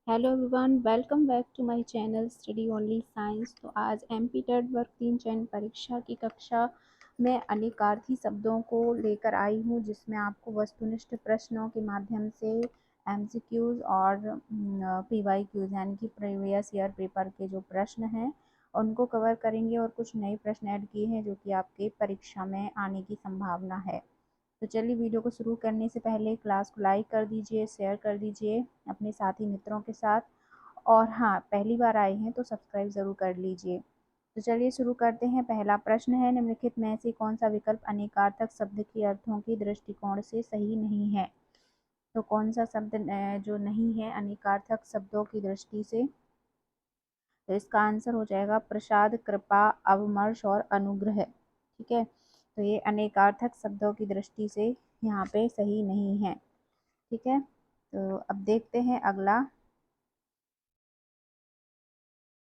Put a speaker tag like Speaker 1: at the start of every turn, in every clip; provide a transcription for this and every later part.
Speaker 1: Hello everyone, welcome back to my channel study only science. तो आज MP TET वर्ग 3 चयन परीक्षा की कक्षा में अनेकार्थी शब्दों को लेकर आई हूँ, जिसमें आपको वस्तुनिष्ठ प्रश्नों के माध्यम से एमसीक्यूज और पीवाईक्यूज यानी कि प्रीवियस ईयर पेपर के जो प्रश्न हैं उनको कवर करेंगे और कुछ नए प्रश्न ऐड किए हैं जो कि आपके परीक्षा में आने की संभावना है। तो चलिए वीडियो को शुरू करने से पहले क्लास को लाइक कर दीजिए, शेयर कर दीजिए अपने साथी मित्रों के साथ, और हाँ, पहली बार आए हैं तो सब्सक्राइब ज़रूर कर लीजिए। तो चलिए शुरू करते हैं। पहला प्रश्न है, निम्नलिखित में से कौन सा विकल्प अनेकार्थक शब्द के अर्थों के दृष्टिकोण से सही नहीं है। तो कौन सा शब्द जो नहीं है अनेकार्थक शब्दों की दृष्टि से, तो इसका आंसर हो जाएगा प्रसाद, कृपा, अवमर्श और अनुग्रह। ठीक है, तो ये अनेकार्थक शब्दों की दृष्टि से यहाँ पे सही नहीं है। ठीक है, तो अब देखते हैं अगला।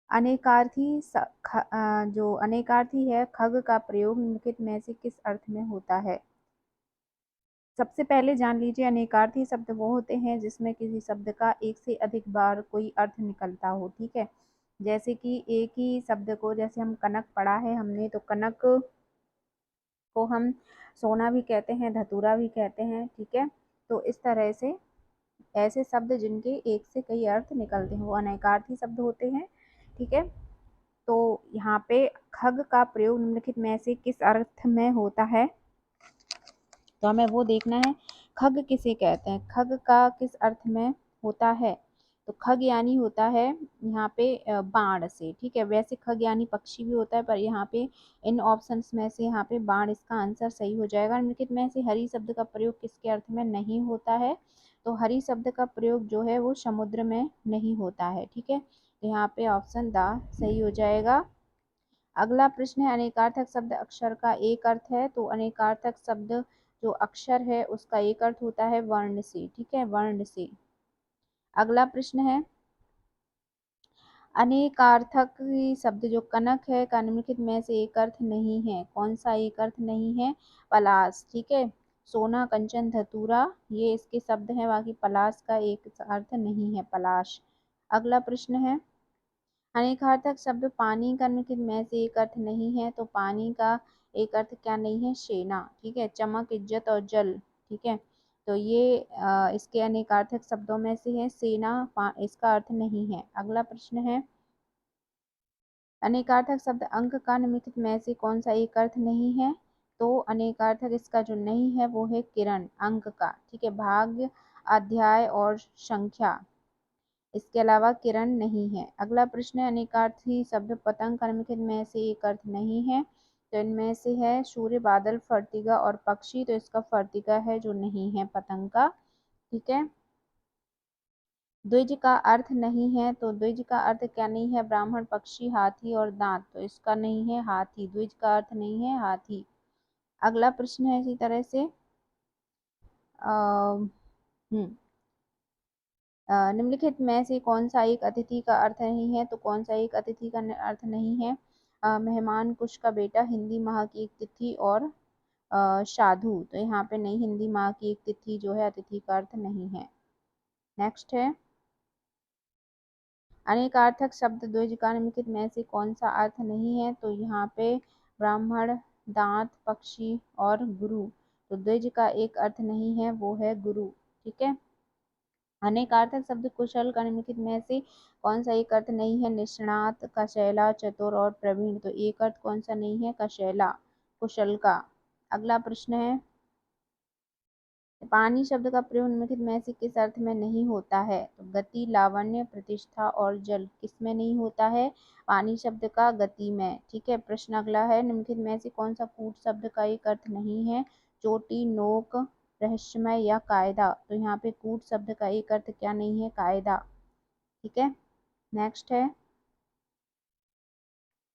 Speaker 1: अनेकार्थी जो अनेकार्थी है, खग का प्रयोग निम्नलिखित में से किस अर्थ में होता है। सबसे पहले जान लीजिए, अनेकार्थी शब्द वो होते हैं जिसमें किसी शब्द का एक से अधिक बार कोई अर्थ निकलता हो। ठीक है, जैसे कि एक ही शब्द को, जैसे हम कनक पढ़ा है हमने, तो कनक को हम सोना भी कहते हैं, धतूरा भी कहते हैं। ठीक है, तो इस तरह से ऐसे शब्द जिनके एक से कई अर्थ निकलते हैं वो अनेकार्थी शब्द होते हैं। ठीक है, तो यहाँ पे खग का प्रयोग निम्नलिखित में से किस अर्थ में होता है, तो हमें वो देखना है। खग किसे कहते हैं, खग का किस अर्थ में होता है। तो खग यानी होता है यहाँ पे बाण से। ठीक है, वैसे खग यानी पक्षी भी होता है, पर यहाँ पे इन ऑप्शंस में से यहाँ पे बाण इसका आंसर सही हो जाएगा। निम्नलिखित में से हरि शब्द का प्रयोग किसके अर्थ में नहीं होता है। तो हरि शब्द का प्रयोग जो है वो समुद्र में नहीं होता है। ठीक है, तो यहाँ पे ऑप्शन द सही हो जाएगा। अगला प्रश्न है, अनेकार्थक शब्द अक्षर का एक अर्थ है। तो अनेकार्थक शब्द जो अक्षर है उसका एक अर्थ होता है वर्ण से। ठीक है, वर्ण से। अगला प्रश्न है, अनेकार्थक शब्द जो कनक है का निम्नलिखित में से एक अर्थ नहीं है। कौन सा एक अर्थ नहीं है। पलाश। ठीक है, सोना, कंचन, धतूरा ये इसके शब्द हैं, बाकी पलाश का एक अर्थ नहीं है, पलाश। अगला प्रश्न है, अनेकार्थक शब्द पानी का निम्नलिखित में से एक अर्थ नहीं है। तो पानी का एक अर्थ क्या नहीं है, सेना। ठीक है, चमक, इज्जत और जल। ठीक है, तो ये इसके अनेकार्थक शब्दों में से है सेना, इसका अर्थ नहीं है। अगला प्रश्न है, अनेकार्थक शब्द अंक का निम्नलिखित में से कौन सा एक अर्थ नहीं है। तो अनेकार्थक इसका जो नहीं है वो है किरण, अंक का। ठीक है, भाग्य, अध्याय और संख्या, इसके अलावा किरण नहीं है। अगला प्रश्न है, अनेकार्थी शब्द पतंग का निम्नलिखित में से एक अर्थ नहीं है। तो इनमें से है सूर्य, बादल, फर्तिका और पक्षी। तो इसका फर्तिका है जो नहीं है पतंग का। ठीक है, द्विज का अर्थ नहीं है। तो द्विज का अर्थ क्या नहीं है, ब्राह्मण, पक्षी, हाथी और दांत। तो इसका नहीं है हाथी, द्विज का अर्थ नहीं है हाथी। अगला प्रश्न है इसी तरह से, निम्नलिखित में से कौन सा एक अतिथि का अर्थ नहीं है। तो कौन सा एक अतिथि का अर्थ नहीं है, मेहमान, कुश का बेटा, हिंदी माह की एक तिथि और साधु। तो यहाँ पे नहीं, हिंदी माह की एक तिथि जो है अतिथि का अर्थ नहीं है। नेक्स्ट है, अनेकार्थक शब्द द्विज का निम्नलिखित में से कौन सा अर्थ नहीं है। तो यहाँ पे ब्राह्मण, दांत, पक्षी और गुरु। तो द्विज का एक अर्थ नहीं है, वो है गुरु। ठीक है, अनेकार्थक शब्द कुशल का निम्नलिखित में से कौन सा एक अर्थ नहीं है, निष्णात, कशैला, चतुर और प्रवीण। तो एक अर्थ कौन सा नहीं है, कशैला, कुशल का। अगला प्रश्न है, पानी शब्द का प्रयोग निम्नलिखित में से किस अर्थ में नहीं होता है। तो गति, लावण्य, प्रतिष्ठा और जल, किसमें नहीं होता है, पानी शब्द का गति में। ठीक है, प्रश्न अगला है, निम्नलिखित में से कौन सा कूट शब्द का एक अर्थ नहीं है, चोटी, नोक, रहस्यमय या कायदा। तो यहाँ पे कूट शब्द का एक अर्थ क्या नहीं है, कायदा। ठीक है, नेक्स्ट है,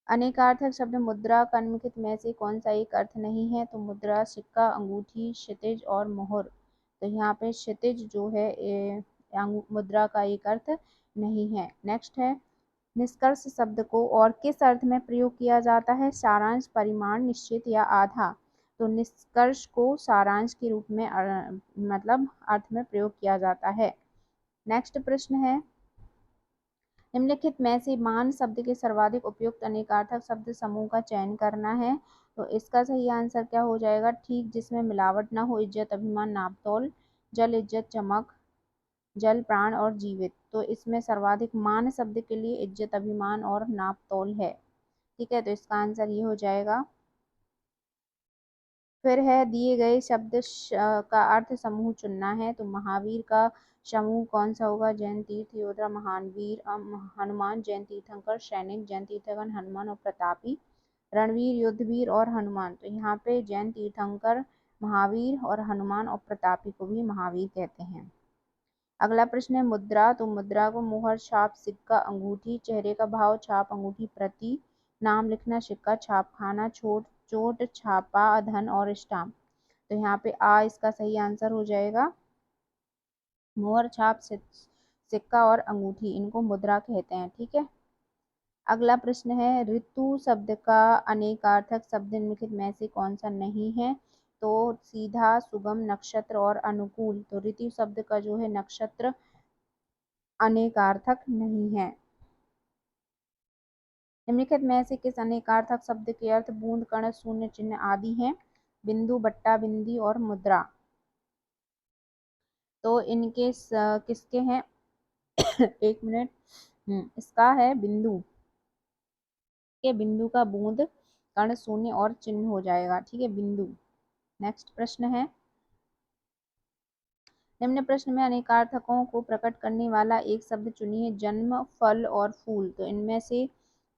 Speaker 1: अनेकार्थक शब्द मुद्रा का निम्नलिखित में से कौन सा एक अर्थ नहीं है। तो मुद्रा, सिक्का, अंगूठी, क्षितिज और मोहर। तो यहाँ पे क्षितिज जो है मुद्रा का एक अर्थ नहीं है। नेक्स्ट है, निष्कर्ष शब्द को और किस अर्थ में प्रयोग किया जाता है, सारांश, परिमाण, निश्चित या आधा। तो निष्कर्ष को सारांश के रूप में मतलब अर्थ में प्रयोग किया जाता है। नेक्स्ट प्रश्न है, निम्नलिखित में से मान शब्द के सर्वाधिक उपयुक्त अनेकार्थक शब्द समूह का चयन करना है। तो इसका सही आंसर क्या हो जाएगा? ठीक, जिसमें मिलावट ना हो, इज्जत, अभिमान, नापतोल, जल, इज्जत, चमक, जल, प्राण और जीवित। तो इसमें सर्वाधिक मान शब्द के लिए इज्जत, अभिमान और नापतोल है। ठीक है, तो इसका आंसर ये हो जाएगा। फिर है दिए गए शब्द का अर्थ समूह चुनना है। तो महावीर का समूह कौन सा होगा? जैन, तीर्थ, योद्धा, महान वीर, हनुमान, जैन तीर्थंकर, सैनिक, जैन तीर्थंकर, हनुमान और प्रतापी, रणवीर, युद्धवीर और हनुमान। तो यहाँ पे जैन तीर्थंकर, महावीर और हनुमान और प्रतापी को भी महावीर कहते हैं। अगला प्रश्न है मुद्रा। तो मुद्रा को मुहर, छाप, सिक्का, अंगूठी, चेहरे का भाव, छाप, अंगूठी, प्रति, नाम लिखना, सिक्का, छाप खाना, चोट, छापा, धन और स्टाम्प। तो यहाँ पे इसका सही आंसर हो जाएगा। मुहर, छाप, सिक्का और अंगूठी, इनको मुद्रा कहते हैं। ठीक है। अगला प्रश्न है ऋतु शब्द का अनेकार्थक शब्द निम्नलिखित में से कौन सा नहीं है? तो सीधा, सुगम, नक्षत्र और अनुकूल। तो ऋतु शब्द का जो है नक्षत्र अनेकार्थक नहीं है। निम्नलिखित में से किस अनेकार्थक शब्द के अर्थ बूंद, कण, शून्य चिन्ह आदि हैं? बिंदु, बट्टा, बिंदी और मुद्रा। तो इनके किसके हैं? एक मिनट। इसका है बिंदु के, बिंदु का बूंद, कण, शून्य और चिन्ह हो जाएगा। ठीक है, बिंदु। नेक्स्ट प्रश्न है निम्न प्रश्न में अनेकार्थकों को प्रकट करने वाला एक शब्द चुनिए। जन्म, फल और फूल। तो इनमें से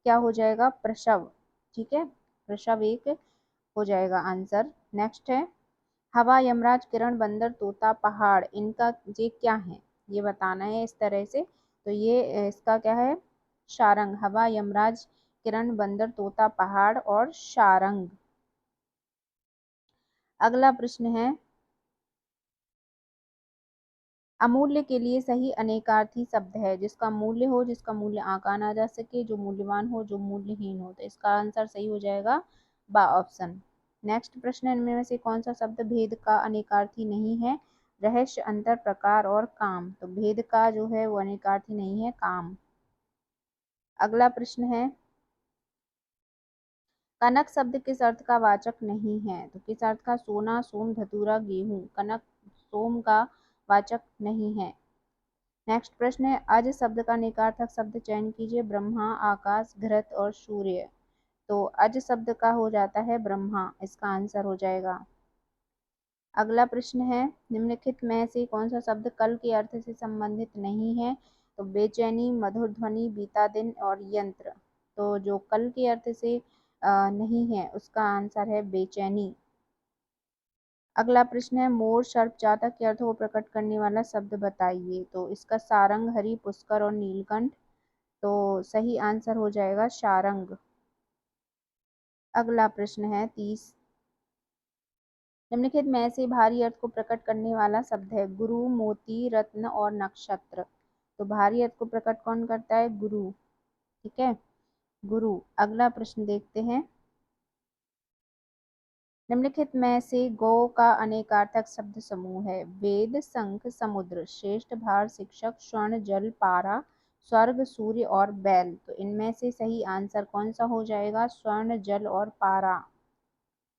Speaker 1: क्या हो जाएगा? प्रसव। ठीक है, प्रसव एक हो जाएगा आंसर। नेक्स्ट है हवा, यमराज, किरण, बंदर, तोता, पहाड़। इनका ये क्या है ये बताना है इस तरह से। तो ये इसका क्या है? शारंग। हवा, यमराज, किरण, बंदर, तोता, पहाड़ और शारंग। अगला प्रश्न है अमूल्य के लिए सही अनेकार्थी शब्द है। जिसका मूल्य हो, जिसका मूल्य आंका ना जा सके, जो मूल्यवान हो, जो मूल्यहीन हो। तो इसका आंसर सही हो जाएगा बा ऑप्शन। नेक्स्ट प्रश्न इनमें में से कौन सा शब्द भेद का अनेकार्थी नहीं है? रहस्य, अंतर, प्रकार और काम। तो भेद का जो है वो अनेकार्थी नहीं है, काम। अगला प्रश्न है कनक शब्द किस अर्थ का वाचक नहीं है? तो किस अर्थ का? सोना, सोम, धतूरा, गेहूं। कनक सोम का वाचक नहीं है। नेक्स्ट प्रश्न है अज शब्द का निकार्थक शब्द चयन कीजिए। ब्रह्मा, आकाश, घृत और सूर्य। तो अज शब्द का हो जाता है ब्रह्मा, इसका आंसर हो जाएगा। अगला प्रश्न है निम्नलिखित में से कौन सा शब्द कल के अर्थ से संबंधित नहीं है? तो बेचैनी, मधुर ध्वनि, बीता दिन और यंत्र। तो जो कल के अर्थ से नहीं है उसका आंसर है बेचैनी। अगला प्रश्न है मोर, सर्प, चातक के अर्थों को प्रकट करने वाला शब्द बताइए। तो इसका सारंग, हरि, पुष्कर और नीलकंठ। तो सही आंसर हो जाएगा सारंग। अगला प्रश्न है 30 निम्नलिखित में से भारी अर्थ को प्रकट करने वाला शब्द है। गुरु, मोती, रत्न और नक्षत्र। तो भारी अर्थ को प्रकट कौन करता है? गुरु। ठीक है, गुरु। अगला प्रश्न देखते हैं निम्नलिखित में से गौ का अनेकार्थक शब्द समूह है। वेद, शंख, समुद्र, श्रेष्ठ, भार, शिक्षक, स्वर्ण, जल, पारा, स्वर्ग, सूर्य और बैल। तो इनमें से सही आंसर कौन सा हो जाएगा? स्वर्ण, जल और पारा।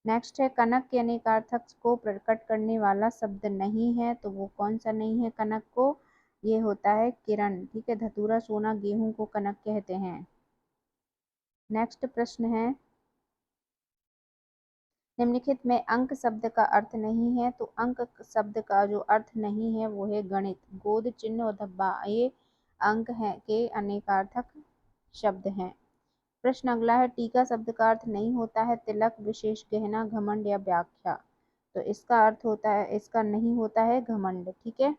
Speaker 1: नेक्स्ट है कनक के अनेकार्थक को प्रकट करने वाला शब्द नहीं है। तो वो कौन सा नहीं है कनक को? ये होता है किरण। ठीक है, धतूरा, सोना, गेहूं को कनक कहते हैं। नेक्स्ट प्रश्न है निम्नलिखित में अंक शब्द का अर्थ नहीं है। तो अंक शब्द का जो अर्थ नहीं है वो है गणित। गोद, चिन्ह और धब्बा ये अंक है के अनेकार्थक शब्द हैं। प्रश्न अगला है टीका शब्द का अर्थ नहीं होता है तिलक, विशेष गहना, घमंड या व्याख्या। तो इसका अर्थ होता है, इसका नहीं होता है घमंड। ठीक है,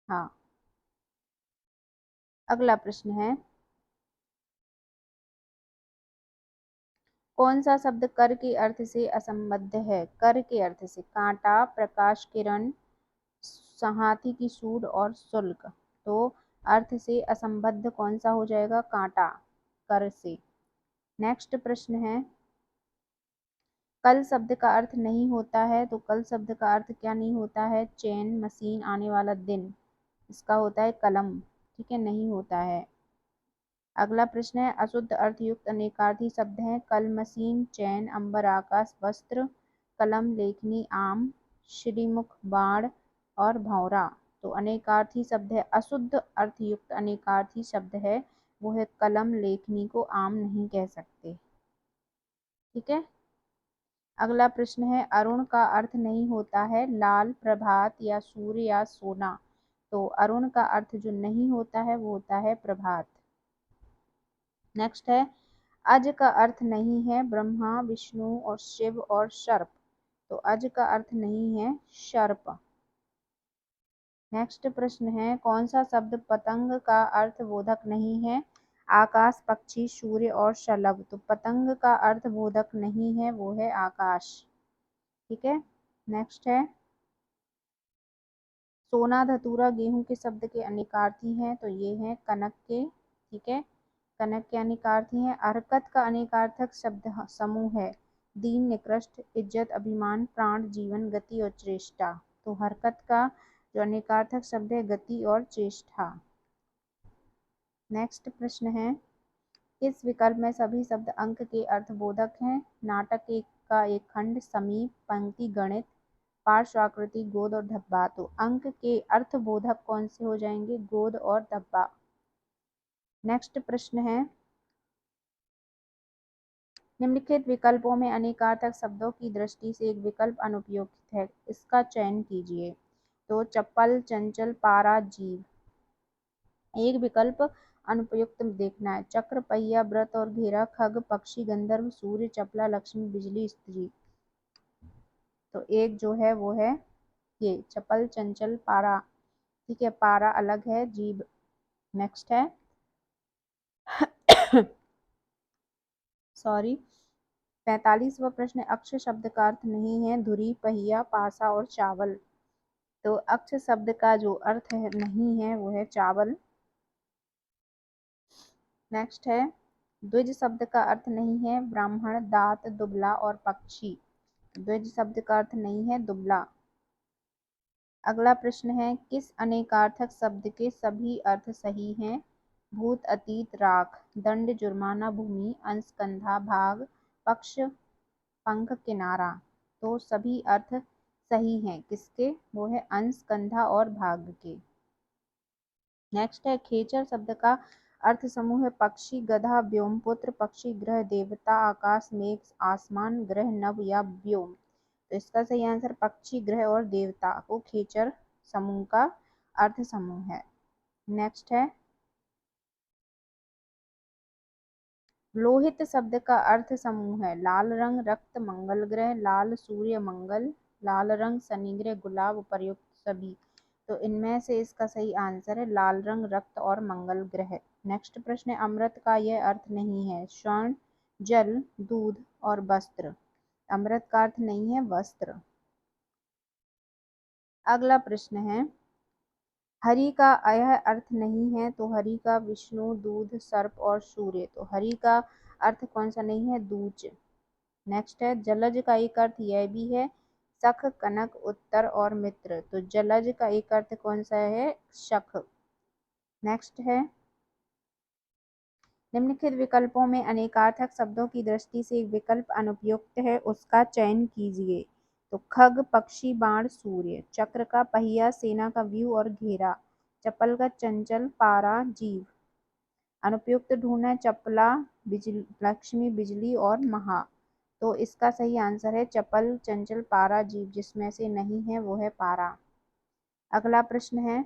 Speaker 1: हाँ। अगला प्रश्न है कौन सा शब्द कर के अर्थ से असंबद्ध है? कर के अर्थ से कांटा, प्रकाश, किरण, हाथी की सूंड और शुल्क। तो अर्थ से असंबद्ध कौन सा हो जाएगा? कांटा, कर से। नेक्स्ट प्रश्न है कल शब्द का अर्थ नहीं होता है। तो कल शब्द का अर्थ क्या नहीं होता है? चैन, मशीन, आने वाला दिन। इसका होता है कलम, ठीक है, नहीं होता है। अगला प्रश्न है, अशुद्ध अर्थयुक्त अनेकार्थी शब्द हैं कल, मशीन, चैन, अंबर, आकाश, वस्त्र, कलम, लेखनी, आम, श्रीमुख, बाण और भौरा। तो अनेकार्थी शब्द है, अशुद्ध अर्थयुक्त अनेकार्थी शब्द है वो है कलम, लेखनी को आम नहीं कह सकते, ठीक है। अगला प्रश्न है, अरुण का अर्थ नहीं होता है लाल, प्रभात या सूर्य या सोना। तो अरुण का अर्थ जो नहीं होता है वो होता है प्रभात। नेक्स्ट है, अज का अर्थ नहीं है ब्रह्मा, विष्णु और शिव और सर्प। तो अज का अर्थ नहीं है सर्प। नेक्स्ट प्रश्न है, कौन सा शब्द पतंग का अर्थ बोधक नहीं है आकाश, पक्षी, सूर्य और शलभ। तो पतंग का अर्थ बोधक नहीं है, वो है आकाश, ठीक है। नेक्स्ट है, सोना, धतूरा, गेहूं के शब्द के अनेकार्थी हैं। तो ये हैं कनक के, ठीक है, कनक के अनेकार्थी हैं। हरकत का अनेकार्थक शब्द समूह है दीन, निकृष्ट, इज्जत, अभिमान, प्राण, जीवन, गति और चेष्टा। तो हरकत का जो अनेकार्थक शब्द है गति और चेष्टा। नेक्स्ट प्रश्न है, इस विकल्प में सभी शब्द अंक के अर्थबोधक हैं। नाटक का एक खंड, समीप, पंक्ति, गणित, पार्श्वाकृति, गोद और धब्बा। तो अंक के अर्थबोधक कौन से हो जाएंगे, गोद और धब्बा। नेक्स्ट प्रश्न है, निम्नलिखित विकल्पों में अनेकार्थक शब्दों की दृष्टि से एक विकल्प अनुपयुक्त है, इसका चयन कीजिए। तो चप्पल, चंचल, पारा, जीव। एक विकल्प अनुपयुक्त देखना है, चक्र, पहिया, व्रत और घेरा, खग, पक्षी, गंधर्व, सूर्य, चपला, लक्ष्मी, बिजली, स्त्री। तो एक जो है वो है ये चपल, चंचल, पारा, ठीक है, पारा अलग है, जीव। नेक्स्ट है सॉरी 45वां प्रश्न, अक्ष शब्द का अर्थ नहीं है धुरी, पहिया, पासा और चावल। तो अक्ष शब्द का जो अर्थ है नहीं है वो है चावल। नेक्स्ट है, द्विज शब्द का अर्थ नहीं है ब्राह्मण, दांत, दुबला और पक्षी। द्विज शब्द का अर्थ नहीं है दुबला। अगला प्रश्न है, किस अनेकार्थक शब्द के सभी अर्थ सही हैं। भूत, अतीत, राख, दंड, जुर्माना, भूमि, अंश, कंधा, भाग, पक्ष, पंख, किनारा। तो सभी अर्थ सही हैं किसके, वो है अंश, कंधा और भाग के। नेक्स्ट है, खेचर शब्द का अर्थ समूह है पक्षी, गधा, व्योमपुत्र, पक्षी, ग्रह, देवता, आकाश, मेघ, आसमान, ग्रह, नभ या व्योम। तो इसका सही आंसर पक्षी, ग्रह और देवता को खेचर समूह का अर्थ समूह है। नेक्स्ट है, लोहित शब्द का अर्थ समूह है लाल रंग, रक्त, मंगल ग्रह, लाल, सूर्य, मंगल, लाल रंग, शनि ग्रह, गुलाब, उपर्युक्त सभी। तो इनमें से इसका सही आंसर है लाल रंग, रक्त और मंगल ग्रह। नेक्स्ट प्रश्न है, अमृत का यह अर्थ नहीं है स्वर्ण, जल, दूध और वस्त्र। अमृत का अर्थ नहीं है वस्त्र। अगला प्रश्न है, हरि का यह अर्थ नहीं है। तो हरि का विष्णु, दूध, सर्प और सूर्य। तो हरि का अर्थ कौन सा नहीं है, दूज। नेक्स्ट है, जलज का एक अर्थ यह भी है सख, कनक, उत्तर और मित्र। तो जलज का एक अर्थ कौन सा है, शख। नेक्स्ट है, निम्नलिखित विकल्पों में अनेकार्थक शब्दों की दृष्टि से एक विकल्प अनुपयुक्त है, उसका चयन कीजिए। तो खग, पक्षी, बाण, सूर्य, चक्र का पहिया, सेना का व्यू और घेरा, चप्पल का चंचल, पारा, जीव। अनुपयुक्त ढूंढना है, चपला, बिजली, लक्ष्मी, बिजली और महा। तो इसका सही आंसर है चपल, चंचल, पारा, जीव। जिसमें से नहीं है वो है पारा। अगला प्रश्न है,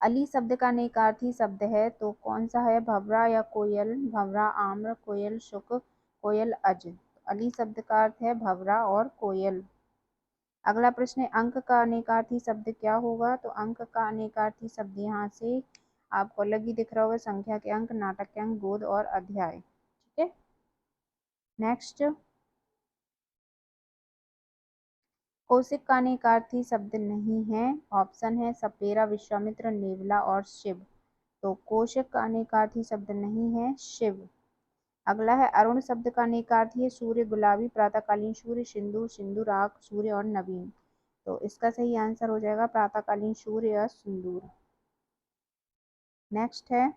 Speaker 1: अली शब्द का अनेकार्थी शब्द है। तो कौन सा है, भवरा या कोयल, भवरा, आम्र, कोयल, शुक, कोयल, अज। अली शब्द का अर्थ है भवरा और कोयल। अगला प्रश्न है, अंक का अनेकार्थी शब्द क्या होगा। तो अंक का अनेकार्थी शब्द यहाँ से आपको अलग ही दिख रहा होगा, संख्या के अंक, नाटक के अंक, गोद और अध्याय, ठीक है। नेक्स्ट, कौशिक का अनेकार्थी शब्द नहीं है। ऑप्शन है सपेरा, विश्वामित्र, नेवला और शिव। तो कौशिक का अनेकार्थी शब्द नहीं है शिव। अगला है, अरुण शब्द का अनेकार्थी है सूर्य, गुलाबी, प्रातःकालीन सूर्य, सिंधु, सिंधु राग, सूर्य और नवीन। तो इसका सही आंसर हो जाएगा प्रातःकालीन सूर्य या सिंदूर। नेक्स्ट है,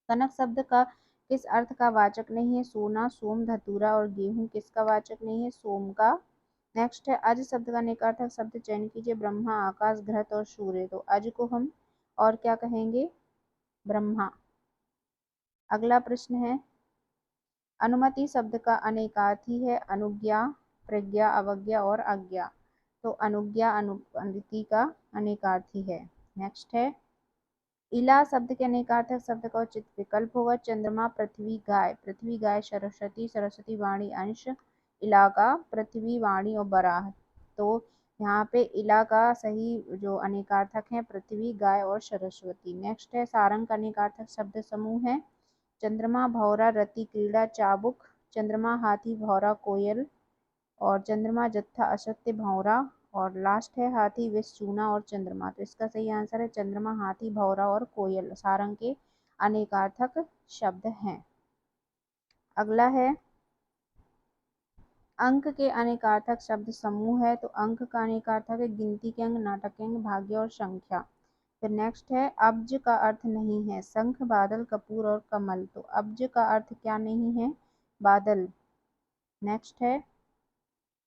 Speaker 1: कनक शब्द का किस अर्थ का वाचक नहीं है? सोना, सोम, धतूरा और गेहूं किसका वाचक नहीं है? सोम का। नेक्स्ट है, अज शब्द का नेकार्थक शब्द चयन कीजिए। ब्रह्मा, आकाश, घृत और सूर्य। तो अज को हम और क्या कहेंगे? ब्रह्मा। अगला प्रश्न है, अनुमति शब्द का अनेकार्थी है। अनुज्ञा, प्रज्ञा, अवज्ञा और आज्ञा। तो अनुज्ञा अनुमति का अनेकार्थी है। नेक्स्ट है, इला शब्द के अनेकार्थक शब्द का उचित विकल्प होगा। चंद्रमा, पृथ्वी, गाय। पृथ्वी, गाय, सरस्वती, सरस्वती, वाणी, अंश, इलाका, पृथ्वी, वाणी और बराह। तो यहाँ पे इला का सही जो अनेकार्थक है पृथ्वी, गाय और सरस्वती। नेक्स्ट है, सारंग का अनेकार्थक शब्द समूह है। चंद्रमा, भौरा, रति, क्रीड़ा, चाबुक। चंद्रमा, हाथी, भौरा, कोयल और चंद्रमा, जत्था, असत्य, भौरा और लास्ट है हाथी, विष, चूना और चंद्रमा। तो इसका सही आंसर है चंद्रमा, हाथी, भौरा और कोयल सारंग के अनेकार्थक शब्द हैं। अगला है, अंक के अनेकार्थक शब्द समूह है। तो अंक का अनेकार्थक है गिनती के अंक, नाटक के अंक, भाग्य और संख्या। फिर नेक्स्ट है, अब्ज का अर्थ नहीं है। शंख, बादल, कपूर और कमल। तो अब्ज का अर्थ क्या नहीं है? बादल। नेक्स्ट है,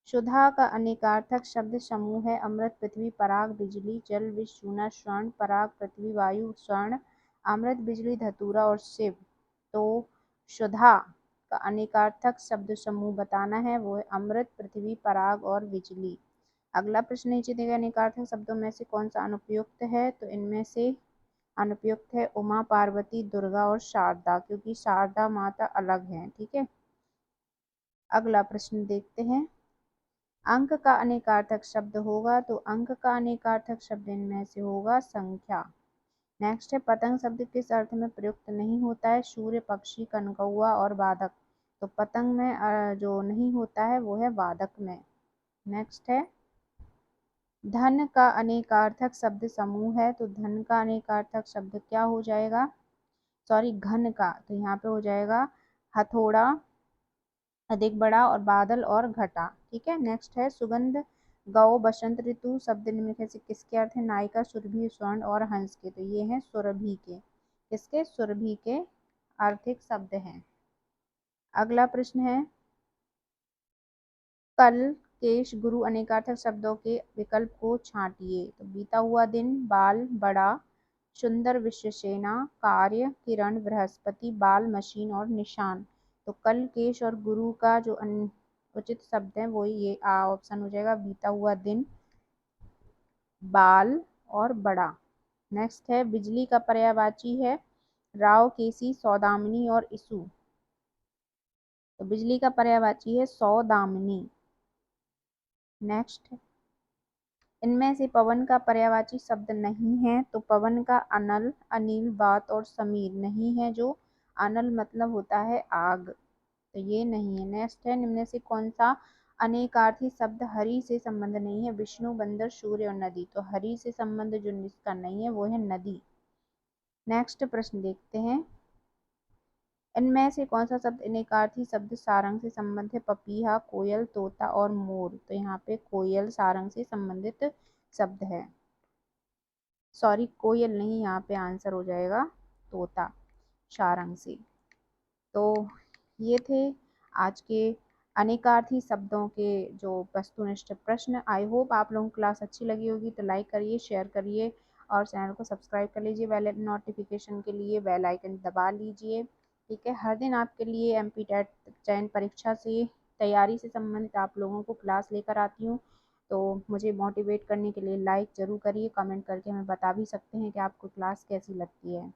Speaker 1: सुधा का अनेकार्थक शब्द समूह है। अमृत, पृथ्वी, पराग, बिजली, जल, विष, चूना, स्वर्ण, पराग, पृथ्वी, वायु, स्वर्ण, अमृत, बिजली, धतूरा और शिव। तो सुधा का अनेकार्थक शब्द समूह बताना है, वो है अमृत, पृथ्वी, पराग और बिजली। अगला प्रश्न नीचे दिए गए अनेकार्थक शब्दों में से कौन सा अनुपयुक्त है? तो इनमें से अनुपयुक्त है उमा, पार्वती, दुर्गा और शारदा, क्योंकि शारदा माता अलग हैं। ठीक है, अगला प्रश्न देखते हैं, अंक का अनेकार्थक शब्द होगा। तो अंक का अनेकार्थक शब्द इनमें से होगा संख्या। नेक्स्ट है, पतंग शब्द किस अर्थ में प्रयुक्त नहीं होता है? सूर्य, पक्षी, कनकौआ और वादक। तो पतंग में जो नहीं होता है वो है वादक में। नेक्स्ट है, धन का अनेकार्थक शब्द समूह है। तो धन का अनेकार्थक शब्द क्या हो जाएगा? सॉरी, घन का। तो यहाँ पे हो जाएगा हथौड़ा, अधिक, बड़ा और बादल और घटा। ठीक है, नेक्स्ट है, सुगंध, गौ, बसंत ऋतु शब्द निम्नलिखित से किसके अर्थ है? नायिका, सुरभि, स्वर्ण और हंस के। तो ये हैं सुरभि के। किसके? सुरभि के आर्थिक शब्द हैं। अगला प्रश्न है, कल, केश, गुरु अनेकार्थक शब्दों के विकल्प को छांटिए। तो बीता हुआ दिन, बाल, बड़ा, सुंदर, विश्वसेना, कार्य, किरण, बृहस्पति, बाल, मशीन और निशान। तो कल, केश और गुरु का जो उचित शब्द है वो ये ऑप्शन हो जाएगा, बीता हुआ दिन, बाल और बड़ा। नेक्स्ट है, बिजली का पर्यायवाची है राव, केसी, सौदामिनी और इसु। तो बिजली का पर्यायवाची है सौदामिनी। नेक्स्ट, इनमें से पवन का पर्यायवाची शब्द नहीं है। तो पवन का अनल, अनिल, बात और समीर नहीं है। जो अनल मतलब होता है आग, तो ये नहीं है। नेक्स्ट है, निम्न से कौन सा अनेकार्थी शब्द हरि से संबंध नहीं है? विष्णु, बंदर, सूर्य और नदी। तो हरि से संबंध जो जिसका नहीं है वो है नदी। नेक्स्ट प्रश्न देखते हैं, इनमें से कौन सा शब्द अनेकार्थी शब्द सारंग से संबंधित है? पपीहा, कोयल, तोता और मोर। तो यहाँ पे कोयल सारंग से संबंधित शब्द है। सॉरी, कोयल नहीं, यहाँ पे आंसर हो जाएगा तोता सारंग से। तो ये थे आज के अनेकार्थी शब्दों के जो वस्तुनिष्ठ प्रश्न। आई होप आप लोगों को क्लास अच्छी लगी होगी। तो लाइक करिए, शेयर करिए और चैनल को सब्सक्राइब कर लीजिए। बेल नोटिफिकेशन के लिए बेल आइकन दबा लीजिए। ठीक है, हर दिन आपके लिए एमपी टेट चयन परीक्षा से तैयारी से संबंधित आप लोगों को क्लास लेकर आती हूँ। तो मुझे मोटिवेट करने के लिए लाइक ज़रूर करिए, कमेंट करके हमें बता भी सकते हैं कि आपको क्लास कैसी लगती है।